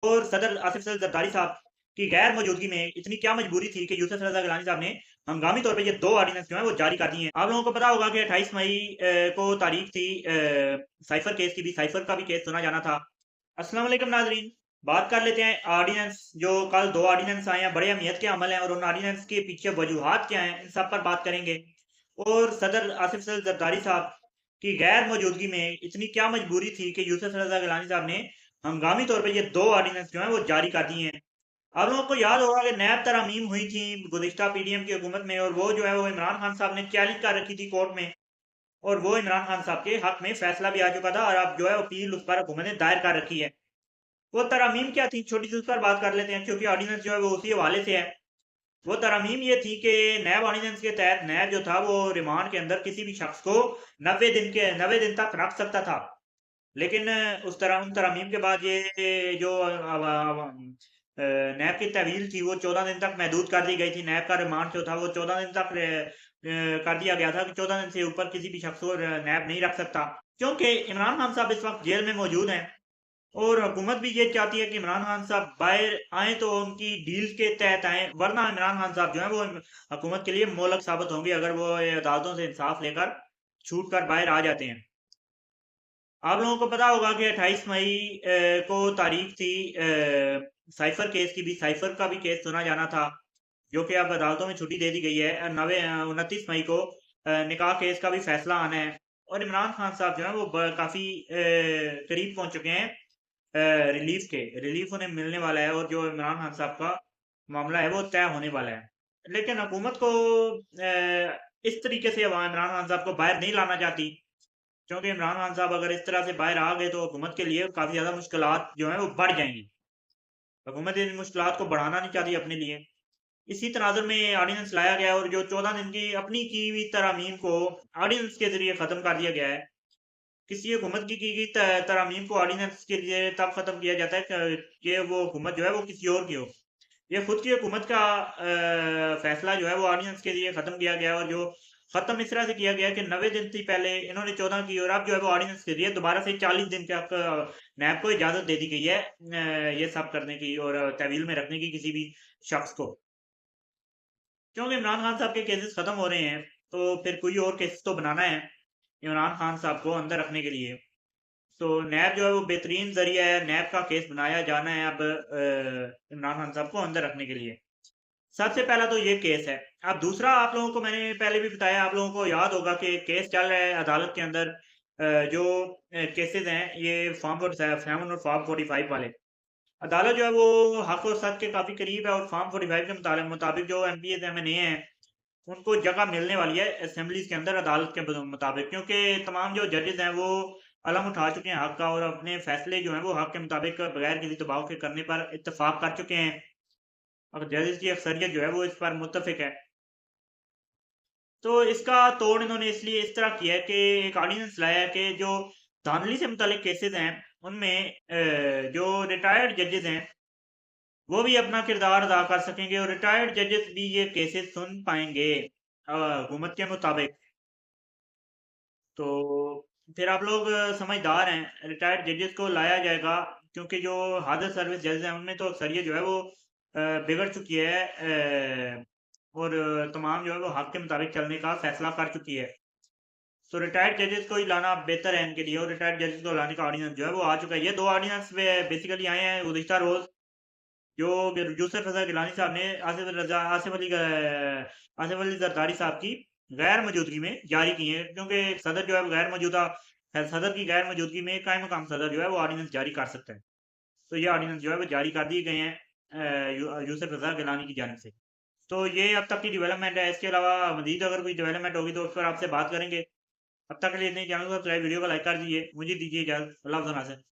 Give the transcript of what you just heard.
और सदर आसिफ जरदारी साहब की गैर मौजूदगी में इतनी क्या मजबूरी थी कि यूसुफ रजा गिलानी साहब ने हंगामी तौर पे ये 2 ऑर्डिनेंस जो है वो जारी कर दिए हैं। आप लोगों को पता होगा कि 28 मई को तारीख थी साइफर केस की भी, साइफर का भी केस सुना जाना था। अस्सलाम वालेकुम नाजरीन, बात कर लेते हैं ऑर्डिनेंस जो कल 2 ऑर्डिनेंस आए हैं, बड़े अहमियत के अमल हैं और उन ऑर्डिनेंस के पीछे वजूहात क्या हैं, इन सब पर बात करेंगे। और सदर आसिफ जरदारी साहब की गैर मौजूदगी में इतनी क्या मजबूरी थी कि यूसुफ रजा गिलानी साहब ने हंगामी तौर पे ये 2 ऑर्डिनेंस जो हैं वो जारी कर दिए हैं। आप लोगों को याद होगा कि नैब तरमीम हुई थी गुज़िश्ता पीडीएम की हुकूमत में और वो जो है वो इमरान खान साहब ने चैलेंज कर रखी थी कोर्ट में और वो इमरान खान साहब के हक में फैसला भी आ चुका था और अब जो है अपील उस पर हुकूमत ने दायर कर रखी है। वो तरमीम क्या थी, छोटी सी उस पर बात कर लेते हैं क्योंकि ऑर्डिनेंस जो है वो उसी हवाले से है। वो तरमीम ये थी कि नैब ऑर्डिनेंस के तहत नैब जो था वो रिमांड के अंदर किसी भी शख्स को 90 दिन तक रख सकता था। लेकिन उस तरह उन तरमीम के बाद ये जो नैब की तहवील थी वो 14 दिन तक महदूद कर दी गई थी। नैब का रिमांड जो था वो 14 दिन तक कर दिया गया था कि 14 दिन से ऊपर किसी भी शख्स को नैब नहीं रख सकता। क्योंकि इमरान खान साहब इस वक्त जेल में मौजूद हैं और हुकूमत भी ये चाहती है कि इमरान खान साहब बाहर आए तो उनकी डील के तहत आए, वरना इमरान खान साहब जो है वो हुकूमत के लिए मोहलक साबित होंगे अगर वो अदालतों से इंसाफ लेकर छूट कर बाहर आ जाते हैं। आप लोगों को पता होगा कि 28 मई को तारीख थी साइफर केस की भी, साइफर का भी केस सुना जाना था जो कि अब अदालतों में छुट्टी दे दी गई है। 29 मई को निकाह केस का भी फैसला आना है और इमरान खान साहब जो है वो काफ़ी करीब पहुंच चुके हैं रिलीफ के, रिलीफ उन्हें मिलने वाला है और जो इमरान खान साहब का मामला है वो तय होने वाला है। लेकिन हुकूमत को इस तरीके से इमरान खान साहब को बाहर नहीं लाना चाहती क्योंकि इमरान खान साहब अगर इस तरह से बाहर आ गए तो हुकूमत के लिए काफ़ी ज़्यादा मुश्किलात जो हैं वो बढ़ जाएंगी। हुकूमत इन मुश्किलात को बढ़ाना नहीं चाहती अपने लिए। इसी तनाज़ुर में ऑर्डिनेंस लाया गया और जो 14 दिन की अपनी की हुई तरामीम को ऑर्डिनेंस के ज़रिए ख़त्म कर दिया गया है। किसी हुकूमत की गई तरामीम को ऑर्डिनेंस के लिए तब ख़त्म किया जाता है कि वो हुकूमत जो है वो किसी और की हो। ये खुद की हुकूमत का फैसला जो है वो ऑर्डिनेंस के लिए ख़त्म किया गया और जो ख़त्म इस तरह से किया गया कि 90 दिन से पहले इन्होंने 14 की और अब जो है वो ऑर्डिनेंस के जरिए दोबारा से 40 दिन तक नैब को इजाज़त दे दी गई है ये सब करने की और तहवील में रखने की किसी भी शख्स को। क्योंकि इमरान खान साहब के केसेस ख़त्म हो रहे हैं तो फिर कोई और केस तो बनाना है इमरान खान साहब को अंदर रखने के लिए। तो नैब जो है वो बेहतरीन ज़रिया है, नैब का केस बनाया जाना है अब इमरान खान साहब को अंदर रखने के लिए। सबसे पहला तो ये केस है। अब दूसरा आप लोगों को मैंने पहले भी बताया, आप लोगों को याद होगा कि केस चल रहा है अदालत के अंदर जो केसेस हैं ये फॉर्म 47 और फॉर्म 45 वाले। अदालत जो है वो हक और सच के काफ़ी करीब है और फॉर्म 45 के मुताबिक जो एमपीएस एमएनए हैं उनको जगह मिलने वाली है असेंबलीज के अंदर अदालत के मुताबिक, क्योंकि तमाम जो जजेस हैं वो अलम उठा चुके हैं हक का और अपने फैसले जो हैं वो हक के मुताबिक बगैर किसी दबाव के करने पर इत्तेफाक कर चुके हैं और जजेस की अक्सरियत जो है वो इस पर मुत्तफिक है। तो इसका तोड़ इन्होंने इसलिए इस तरह किया है कि एक ऑर्डिनेंस लाया है कि जो धांधली से मुतालिक केसेस हैं उनमें जो रिटायर्ड जजेस हैं वो भी अपना किरदार अदा कर सकेंगे और रिटायर्ड जजेस भी ये केसेस सुन पाएंगे हुकूमत के मुताबिक। तो फिर आप लोग समझदार हैं, रिटायर्ड जजेस को लाया जाएगा क्योंकि जो हाज़र सर्विस जजेस हैं उनमें तो अक्सरियत जो है वो बिगड़ चुकी है और तमाम जो है वो हक के मुताबिक चलने का फैसला कर चुकी है। तो रिटायर्ड जजेस को ही लाना बेहतर है इनके लिए और रिटायर्ड जजेस को लाने का ऑर्डिनेंस जो है वो आ चुका है। ये 2 ऑर्डिनेंस बेसिकली आए हैं गुज़िश्ता रोज़ जो यूसुफ रज़ा गिलानी साहब ने आसिफ अली ज़रदारी साहब की गैर मौजूदगी में जारी किए हैं क्योंकि सदर जो है वो सदर की गैर मौजूदगी में कायम मकाम सदर जो है वो ऑर्डिनेंस जारी कर सकते हैं। तो ये ऑर्डिनेंस जो है वो जारी कर दिए गए हैं यूसुफ रज़ा गिलानी की जानिब से। तो ये अब तक की डेवलपमेंट है। इसके अलावा मज़ीद अगर कोई डेवलपमेंट होगी तो उस पर आपसे बात करेंगे। अब तक के लिए इतने ही। चैनल को सब्सक्राइब, वीडियो को लाइक कर दीजिए। मुझे दीजिए इजाज़त। अल्लाह हाफ़िज़ नाज़रीन।